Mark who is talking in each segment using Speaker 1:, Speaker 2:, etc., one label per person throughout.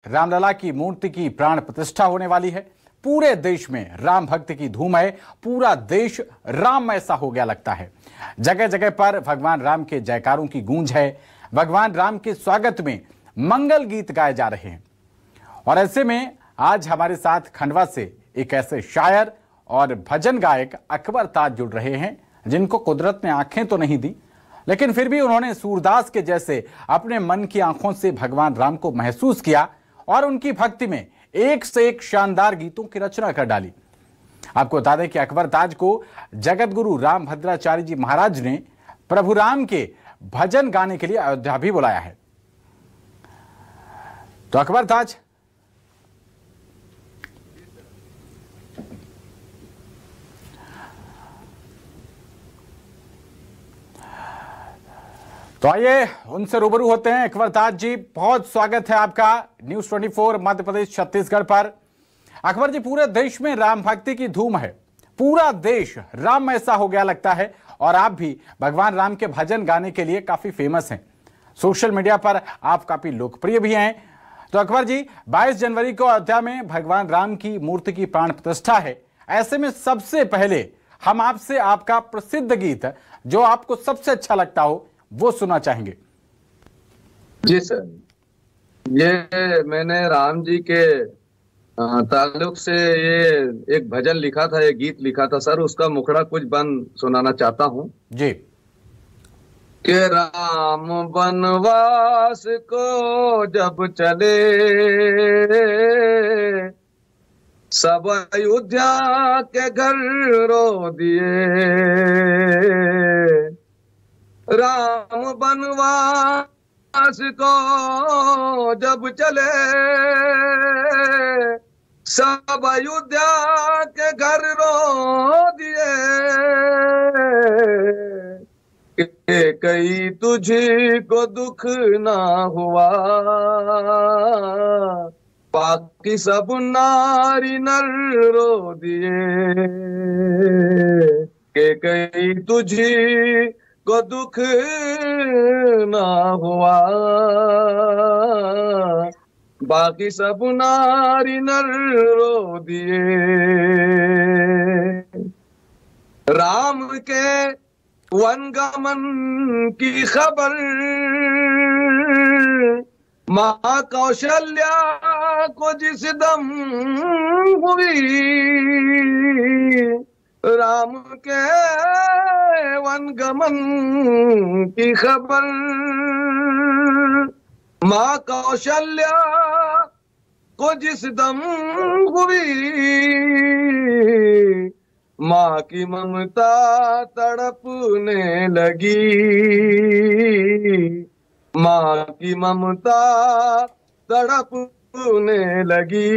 Speaker 1: रामलला की मूर्ति की प्राण प्रतिष्ठा होने वाली है। पूरे देश में राम भक्ति की धूम है। पूरा देश राममय सा हो गया लगता है। जगह जगह पर भगवान राम के जयकारों की गूंज है। भगवान राम के स्वागत में मंगल गीत गाए जा रहे हैं। और ऐसे में आज हमारे साथ खंडवा से एक ऐसे शायर और भजन गायक अकबर ताज जुड़ रहे हैं जिनको कुदरत ने आंखें तो नहीं दी, लेकिन फिर भी उन्होंने सूरदास के जैसे अपने मन की आंखों से भगवान राम को महसूस किया और उनकी भक्ति में एक से एक शानदार गीतों की रचना कर डाली। आपको बता दें कि अकबर ताज को जगत गुरु राम भद्राचार्य जी महाराज ने प्रभु राम के भजन गाने के लिए अयोध्या भी बुलाया है। तो अकबर ताज, तो आइए उनसे रूबरू होते हैं। अकबर ताज जी, बहुत स्वागत है आपका न्यूज़ 24 मध्य प्रदेश छत्तीसगढ़ पर। अकबर जी, पूरे देश में राम भक्ति की धूम है। पूरा देश राम ऐसा हो गया लगता है और आप भी भगवान राम के भजन गाने के लिए काफी फेमस हैं। सोशल मीडिया पर आप काफी लोकप्रिय भी हैं। तो अकबर जी, 22 जनवरी को अयोध्या में भगवान राम की मूर्ति की प्राण प्रतिष्ठा है। ऐसे में सबसे पहले हम आपसे आपका प्रसिद्ध गीत जो आपको सबसे अच्छा लगता हो वो सुनना चाहेंगे।
Speaker 2: जी सर, ये मैंने राम जी के ताल्लुक से ये एक भजन लिखा था, ये गीत लिखा था सर। उसका मुखड़ा कुछ बन सुनाना चाहता हूँ
Speaker 1: जी।
Speaker 2: कि राम वनवास को जब चले, सब अयोध्या के घर रो दिए। राम वनवास को जब चले, सब अयोध्या के घर रो दिए। कई तुझी को दुख ना हुआ, बाकी सब नारी नर रो दिए। के कई तुझी को दुख ना हुआ, बाकी सब नारी नर रो दिए। राम के वनगमन की खबर माँ कौशल्या को जिस दम हुई, राम के वनगमन की खबर माँ कौशल्या को जिस दम हुई, माँ की ममता तड़पने लगी। माँ की ममता तड़पने लगी,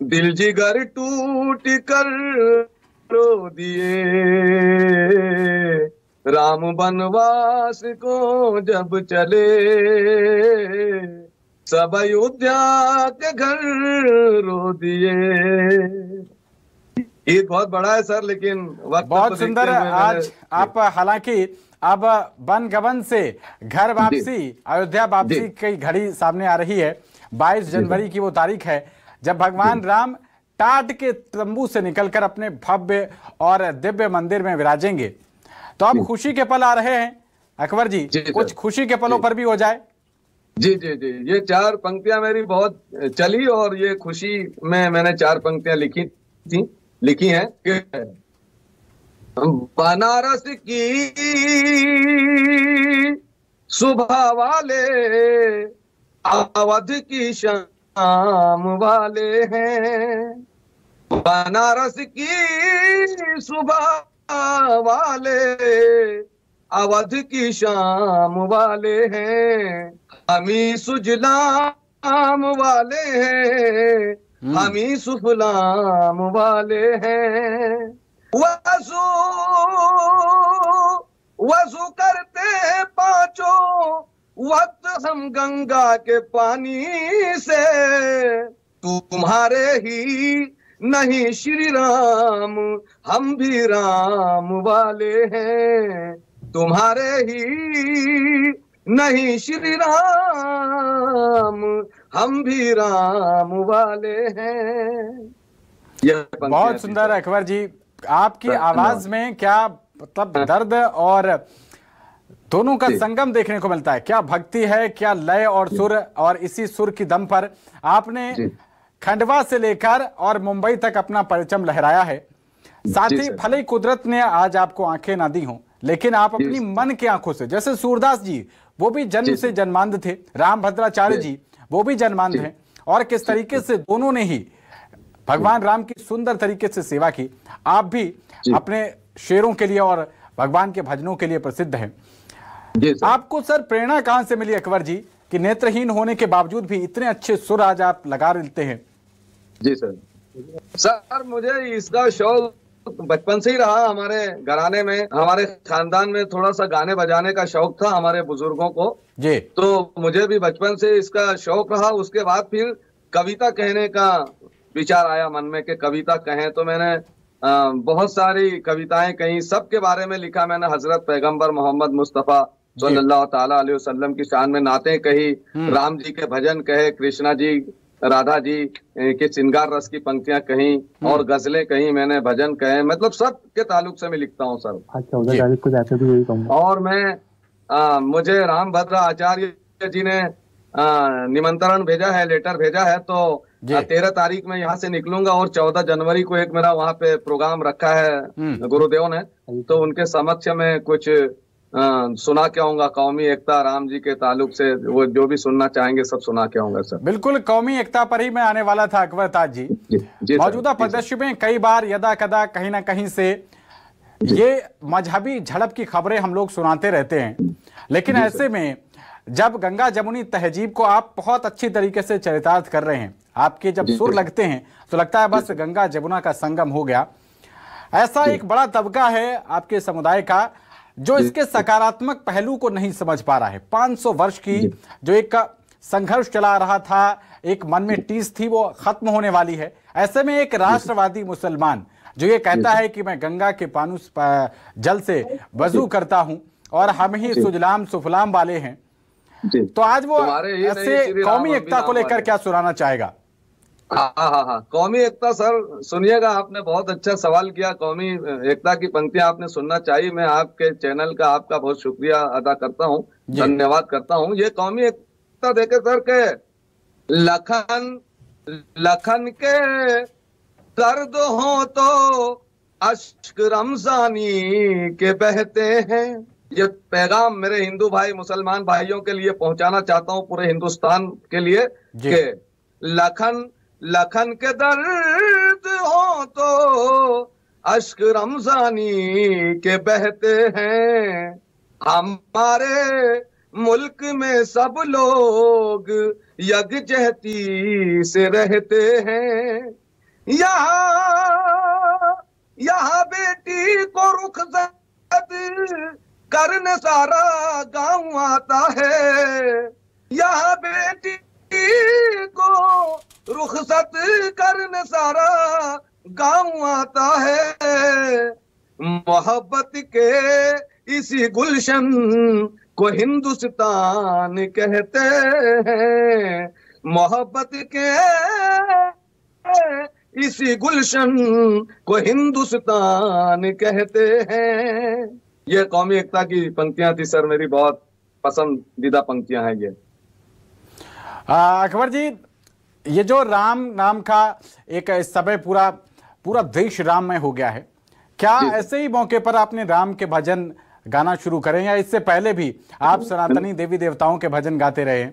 Speaker 2: दिल जिगर टूट कर रो दिए। राम वनवास को जब चले, सब अयोध्या के घर रो दिए। ये बहुत बड़ा है सर, लेकिन वक्त
Speaker 1: बहुत सुंदर। आज आप हालांकि अब वन गमन से घर वापसी, अयोध्या वापसी की घड़ी सामने आ रही है। 22 जनवरी की वो तारीख है जब भगवान राम टाट के तंबू से निकलकर अपने भव्य और दिव्य मंदिर में विराजेंगे। तो अब खुशी के पल आ रहे हैं अकबर जी, कुछ खुशी के पलों पर भी हो जाए।
Speaker 2: जी जी जी, ये 4 पंक्तियां मेरी बहुत चली और ये खुशी में मैंने 4 पंक्तियां लिखी हैं कि बनारस की सुबह वाले, अवध की शाम वाले हैं। बनारस की सुबह वाले, अवध की शाम वाले हैं। हमी सुजलाम वाले हैं, हमी सुफलाम वाले हैं। वसु वसु करते पांचों वक्त हम गंगा के पानी से, तुम्हारे ही नहीं श्री राम, हम भी राम वाले हैं। तुम्हारे ही नहीं श्री राम, हम भी राम वाले हैं। यह
Speaker 1: बहुत सुंदर अकबर जी, आपकी आवाज में क्या मतलब दर्द और दोनों का संगम देखने को मिलता है। क्या भक्ति है, क्या लय और सुर, और इसी सुर की दम पर आपने खंडवा से लेकर और मुंबई तक अपना परचम लहराया है। साथ ही भले ही कुदरत ने आज आपको आंखें ना दी हों, लेकिन आप अपनी मन की आंखों से, जैसे सूरदास जी वो भी जन्म से जन्मांध थे, राम भद्राचार्य जी वो भी जन्मांध हैं, और किस तरीके से दोनों ने ही भगवान राम की सुंदर तरीके से सेवा की। आप भी अपने शेरों के लिए और भगवान के भजनों के लिए प्रसिद्ध हैं। आपको सर प्रेरणा कहां से मिली अकबर जी कि नेत्रहीन होने के बावजूद भी इतने अच्छे सुर आज आप लगा लेते हैं?
Speaker 2: जी सर मुझे इसका शौक बचपन से ही रहा। हमारे घराने में, हमारे खानदान में थोड़ा सा गाने बजाने का शौक था हमारे बुजुर्गों को जी। तो मुझे भी बचपन से इसका शौक रहा। उसके बाद फिर कविता कहने का विचार आया मन में कि कविता कहें, तो मैंने बहुत सारी कविताएं कही, सबके बारे में लिखा मैंने। हजरत पैगंबर मोहम्मद मुस्तफा सल्लल्लाहु ताला अलैहि वसल्लम की शान में नाते कही, राम जी के भजन कहे, कृष्णा जी राधा जी के श्रृंगार रस की पंक्तियां कहीं, और गजलें कहीं मैंने, भजन कहे, मतलब सब के ताल्लुक से मैं लिखता हूँ सर।
Speaker 3: अच्छा, 14 तारीख को जाते भी यही कहूँगा।
Speaker 2: और मैं मुझे राम भद्रा आचार्य जी ने निमंत्रण भेजा है, लेटर भेजा है, तो 13 तारीख में यहाँ से निकलूंगा, और 14 जनवरी को एक मेरा वहाँ पे प्रोग्राम रखा है गुरुदेव ने, तो उनके समक्ष में कुछ सुना के आऊंगा। कौमी एकता राम जी के ताल्लुक से वो जो भी सुनना चाहेंगे सब सुना के आऊंगा सर।
Speaker 1: बिल्कुल, कौमी एकता पर ही मैं आने वाला था अकबर ताज जी। मौजूदा परिदृश्य में कई बार यदा कदा कहीं ना कहीं से ये मजहबी झड़प की खबरें हम लोग सुनाते रहते हैं, लेकिन ऐसे में जब गंगा जमुनी तहजीब को आप बहुत अच्छी तरीके से चरितार्थ कर रहे हैं, आपके जब सुर लगते हैं तो लगता है बस गंगा जमुना का संगम हो गया। ऐसा एक बड़ा तबका है आपके समुदाय का जो इसके सकारात्मक पहलू को नहीं समझ पा रहा है। 500 वर्ष की जो एक संघर्ष चला रहा था, एक मन में टीस थी, वो खत्म होने वाली है। ऐसे में एक राष्ट्रवादी मुसलमान जो ये कहता है कि मैं गंगा के पानुस जल से वजू करता हूं और हम ही सुजलाम सुफलाम वाले हैं, तो आज वो ऐसे कौमी एकता को लेकर क्या सुनाना चाहेगा?
Speaker 2: हाँ, कौमी एकता सर सुनिएगा, आपने बहुत अच्छा सवाल किया। कौमी एकता की पंक्तियां आपने सुनना चाहिए। मैं आपके चैनल का आपका बहुत शुक्रिया अदा करता हूँ, धन्यवाद करता हूँ। ये कौमी एकता देखे सर के लखन लखन के दर्द हो तो अश्क रमजानी के बहते हैं। ये पैगाम मेरे हिंदू भाई मुसलमान भाइयों के लिए पहुंचाना चाहता हूँ, पूरे हिंदुस्तान के लिए, के लखन लखन के दर्द हो तो अश्क रमजानी के बहते हैं। हमारे मुल्क में सब लोग यकजहती से रहते हैं। यहाँ बेटी को रुखसत करने सारा गांव आता है। यहाँ बेटी को रुखसत करने सारा गांव आता है। मोहब्बत के इसी गुलशन को हिंदुस्तान कहते हैं। मोहब्बत के इसी गुलशन को हिंदुस्तान कहते हैं। ये कौमी एकता की पंक्तियां थी सर, मेरी बहुत पसंदीदा पंक्तियां हैं ये।
Speaker 1: अकबर जी, ये जो राम नाम का एक इस समय पूरा देश राममय हो गया है, क्या ऐसे ही मौके पर आपने राम के भजन गाना शुरू करें, या इससे पहले भी आप सनातनी देवी देवताओं के भजन गाते रहे?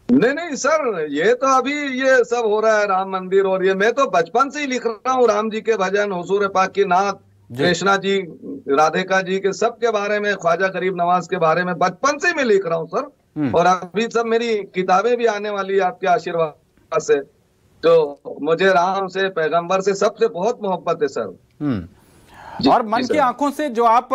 Speaker 2: नहीं सर, ये तो अभी ये सब हो रहा है राम मंदिर, और ये मैं तो बचपन से ही लिख रहा हूँ राम जी के भजन, हुजूर पाक की नात, कृष्णा जी राधिका जी के सब के बारे में, ख्वाजा गरीब नवाज के बारे में बचपन से ही मैं लिख रहा हूँ सर। और अभी सब मेरी किताबें भी आने वाली है आपके आशीर्वाद से। तो मुझे राम से, पैगंबर से, सबसे बहुत मोहब्बत है सर।
Speaker 1: और मन की आंखों से जो आप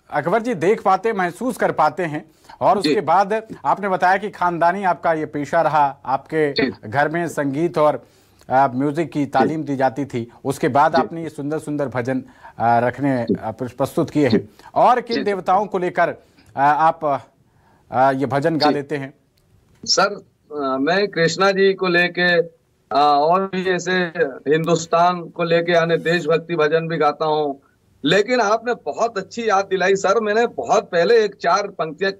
Speaker 1: अकबर जी देख पाते, महसूस कर पाते हैं, और उसके बाद आपने बताया कि खानदानी आपका ये पेशा रहा, आपके घर में संगीत और म्यूजिक की तालीम दी जाती थी, उसके बाद आपने ये सुंदर सुंदर भजन प्रस्तुत किए हैं। और किन देवताओं को लेकर आप ये भजन गा लेते हैं?
Speaker 2: सर मैं कृष्णा जी को लेके और भी ऐसे हिंदुस्तान को लेके यानी देशभक्ति भजन भी गाता हूँ। लेकिन आपने बहुत अच्छी याद दिलाई सर, मैंने बहुत पहले एक 4 पंक्तियां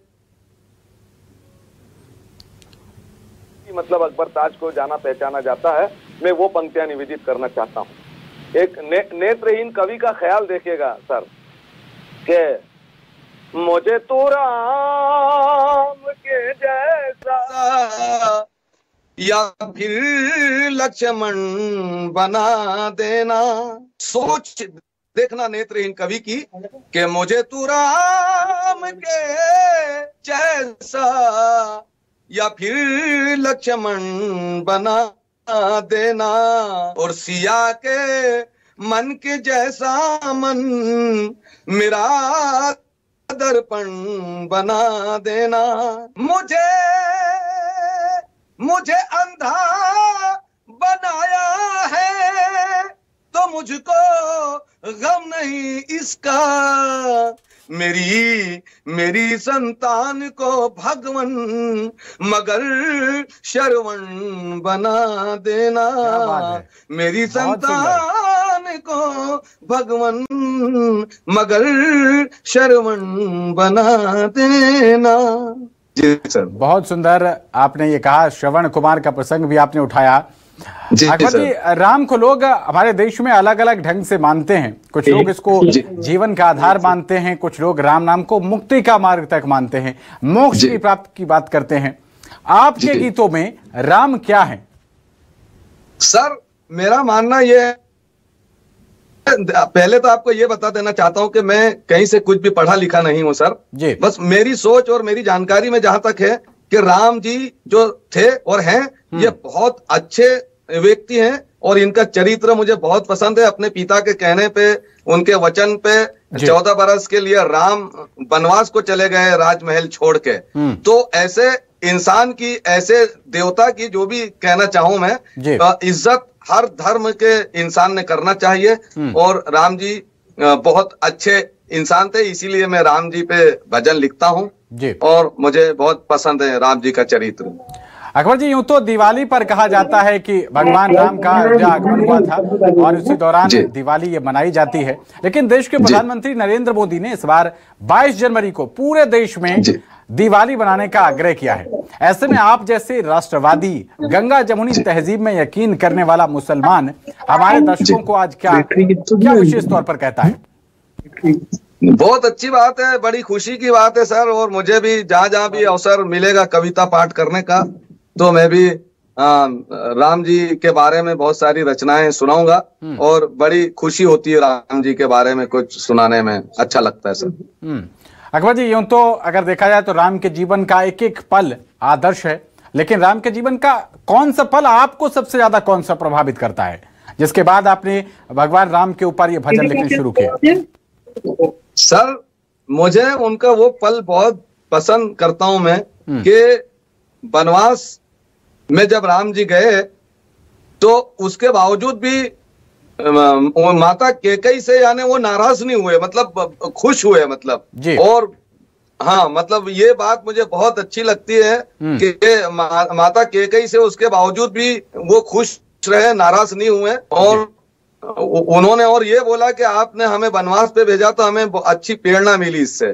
Speaker 4: मतलब अकबर ताज को जाना पहचाना जाता है, मैं वो पंक्तियां निवेदित करना चाहता हूँ। एक नेत्रहीन कवि का ख्याल देखिएगा सर, के मुझे तो राम के जैसा
Speaker 2: या फिर लक्ष्मण बना देना। सोच देखना नेत्रहीन कवि की, कि मुझे तू राम के जैसा या फिर लक्ष्मण बना देना, और सिया के मन के जैसा मन मेरा दर्पण बना देना। मुझे अंधा बनाया है तो मुझको गम नहीं इसका, मेरी संतान को भगवन मगर शरवण बना देना। मेरी संतान को भगवन मगर शरवण बना देना। जी सर,
Speaker 1: बहुत सुंदर आपने ये कहा। श्रवण कुमार का प्रसंग भी आपने उठाया। अकबर जी, राम को लोग हमारे देश में अलग अलग ढंग से मानते हैं। कुछ लोग इसको जीवन का आधार मानते हैं, कुछ लोग राम नाम को मुक्ति का मार्ग तक मानते हैं, मोक्ष की प्राप्ति की बात करते हैं। आपके गीतों में राम क्या है?
Speaker 2: सर मेरा मानना यह, पहले तो आपको यह बता देना चाहता हूं कि मैं कहीं से कुछ भी पढ़ा लिखा नहीं हूं सर जी। बस मेरी सोच और मेरी जानकारी में जहां तक है कि राम जी जो थे और हैं, ये बहुत अच्छे व्यक्ति हैं और इनका चरित्र मुझे बहुत पसंद है। अपने पिता के कहने पे, उनके वचन पे 14 बरस के लिए राम वनवास को चले गए राजमहल छोड़ के। तो ऐसे इंसान की, ऐसे देवता की, जो भी कहना चाहूं मैं, इज्जत हर धर्म के इंसान ने करना चाहिए। और राम जी बहुत अच्छे इंसान थे, इसीलिए मैं राम जी पे भजन लिखता हूँ और मुझे बहुत पसंद है राम जी का चरित्र।
Speaker 1: अकबर जी, यूं तो दिवाली पर कहा जाता है कि भगवान राम का आगमन हुआ था और उसी दौरान दिवाली ये मनाई जाती है। लेकिन देश के प्रधानमंत्री नरेंद्र मोदी ने इस बार 22 जनवरी को पूरे देश में दिवाली बनाने का आग्रह किया है। ऐसे में आप जैसे राष्ट्रवादी, गंगा जमुनी तहजीब में यकीन करने वाला मुसलमान हमारे दर्शकों को आज क्या विशेष तौर पर कहता है?
Speaker 2: बहुत अच्छी बात है, बड़ी खुशी की बात है सर। और मुझे भी जहां जहां भी अवसर मिलेगा कविता पाठ करने का, तो मैं भी राम जी के बारे में बहुत सारी रचनाएं सुनाऊंगा और बड़ी खुशी होती है राम जी के बारे में कुछ सुनाने में, अच्छा लगता है सर।
Speaker 1: अकबर जी, यूं तो अगर देखा जाए तो राम के जीवन का एक एक पल आदर्श है, लेकिन राम के जीवन का कौन सा पल आपको सबसे ज्यादा कौन सा प्रभावित करता है, जिसके बाद आपने भगवान राम के ऊपर ये भजन लिखने शुरू किया?
Speaker 2: सर मुझे उनका वो पल बहुत पसंद करता हूं मैं, कि वनवास में जब राम जी गए तो उसके बावजूद भी माता कैकेयी से यानी वो नाराज नहीं हुए, मतलब खुश हुए, मतलब। और हाँ, मतलब ये बात मुझे बहुत अच्छी लगती है कि माता कैकेयी से उसके बावजूद भी वो खुश रहे, नाराज नहीं हुए। और उन्होंने और ये बोला कि आपने हमें वनवास पे भेजा तो हमें अच्छी प्रेरणा मिली इससे।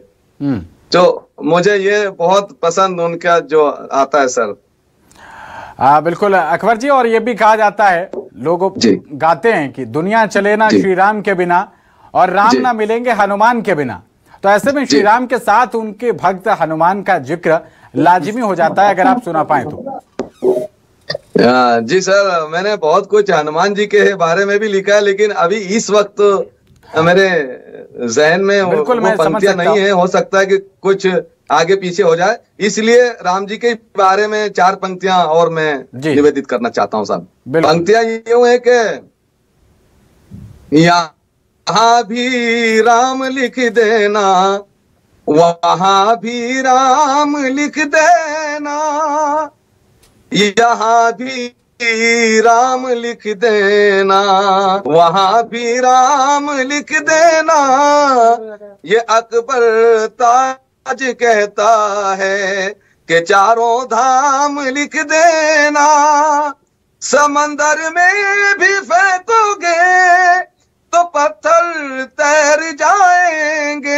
Speaker 2: तो मुझे ये बहुत पसंद उनका जो आता है सर।
Speaker 1: बिल्कुल अकबर जी, और ये भी कहा जाता है, लोग गाते हैं कि दुनिया चले ना श्री राम के बिना और राम ना मिलेंगे हनुमान के बिना। तो ऐसे में श्री राम के साथ उनके भक्त हनुमान का जिक्र लाजिमी हो जाता है, अगर आप सुना पाए तो।
Speaker 2: जी सर, मैंने बहुत कुछ हनुमान जी के बारे में भी लिखा है, लेकिन अभी इस वक्त मेरे जहन में वो पंक्तियां नहीं है। हो सकता है कि कुछ आगे पीछे हो जाए, इसलिए राम जी के बारे में 4 पंक्तियां और मैं निवेदित करना चाहता हूं साहब। पंक्तियां यूं है कि यहाँ भी राम लिख देना, वहां भी राम लिख देना, यहाँ भी राम लिख देना, वहां भी राम लिख देना, ये अकबर ताज आज कहता है कि चारों धाम लिख देना, समंदर में भी फेंकोगे तो पत्थर तैर जाएंगे,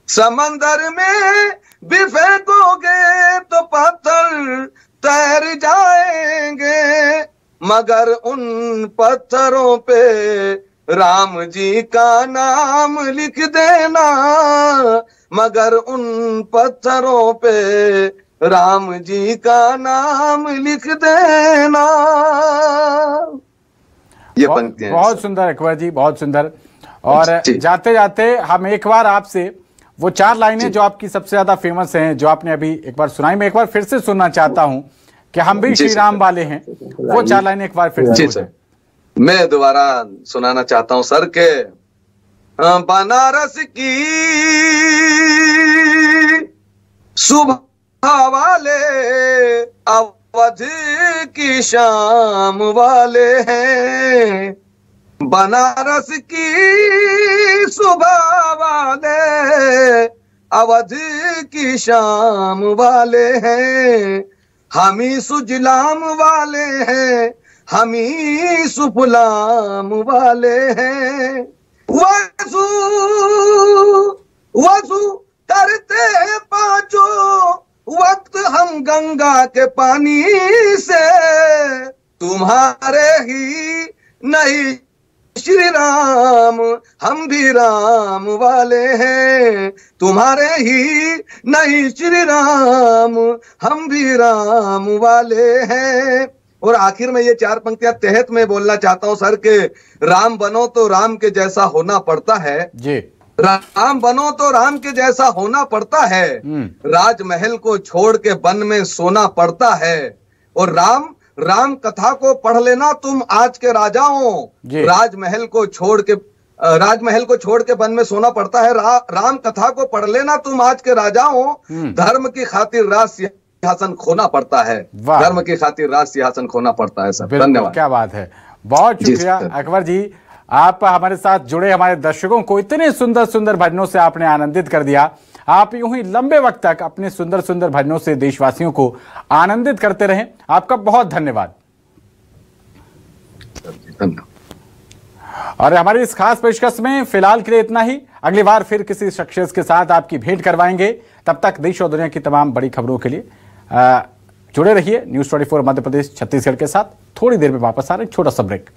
Speaker 2: समंदर में भी फेंकोगे तो पत्थर तैर जाएंगे, मगर उन पत्थरों पे राम जी का नाम लिख देना, मगर उन पत्थरों पे राम जी का नाम लिख देना। ये पंक्तियां
Speaker 1: बहुत सुंदर अकबर जी, बहुत सुंदर। और जाते जाते हम एक बार आपसे वो 4 लाइनें जो आपकी सबसे ज्यादा फेमस हैं, जो आपने अभी एक बार सुनाई, मैं एक बार फिर से सुनना चाहता हूं कि हम भी श्री राम वाले हैं। वो 4 लाइनें एक बार फिर से
Speaker 2: मैं दोबारा सुनाना चाहता हूं सर के बनारस की सुबह वाले अवध की शाम वाले हैं, बनारस की सुबह वाले अवध की शाम वाले हैं, हम ही सुजलाम वाले हैं, हम ही सुफलाम वाले हैं, वसु वसु करते हैं पांचों वक्त हम गंगा के पानी से, तुम्हारे ही नहीं श्री राम हम भी राम वाले हैं, तुम्हारे ही नहीं श्री राम हम भी राम वाले हैं। और आखिर में ये 4 पंक्तियां तहत में बोलना चाहता हूं सर के राम बनो तो राम के जैसा होना पड़ता है
Speaker 1: जी,
Speaker 2: राम बनो तो राम के जैसा होना पड़ता है, राजमहल को छोड़ के वन में सोना पड़ता है, और राम कथा को पढ़ लेना तुम आज के राजाओं, राजमहल को छोड़ के वन में सोना पड़ता है, राम कथा को पढ़ लेना तुम आज के राजाओं, धर्म की खातिर राज सिंहासन खोना पड़ता है, धर्म की खातिर राज सिंहासन खोना पड़ता है। सर धन्यवाद।
Speaker 1: क्या बात है, बहुत शुक्रिया अकबर जी, आप हमारे साथ जुड़े, हमारे दर्शकों को इतने सुंदर सुंदर भजनों से आपने आनंदित कर दिया। आप यूं ही लंबे वक्त तक अपने सुंदर सुंदर भजनों से देशवासियों को आनंदित करते रहें। आपका बहुत धन्यवाद। और हमारी इस खास पेशकश में फिलहाल के लिए इतना ही। अगली बार फिर किसी शख्सियत के साथ आपकी भेंट करवाएंगे। तब तक देश और दुनिया की तमाम बड़ी खबरों के लिए जुड़े रहिए न्यूज़ 24 मध्य प्रदेश छत्तीसगढ़ के साथ। थोड़ी देर में वापस आ रहे, छोटा सा ब्रेक।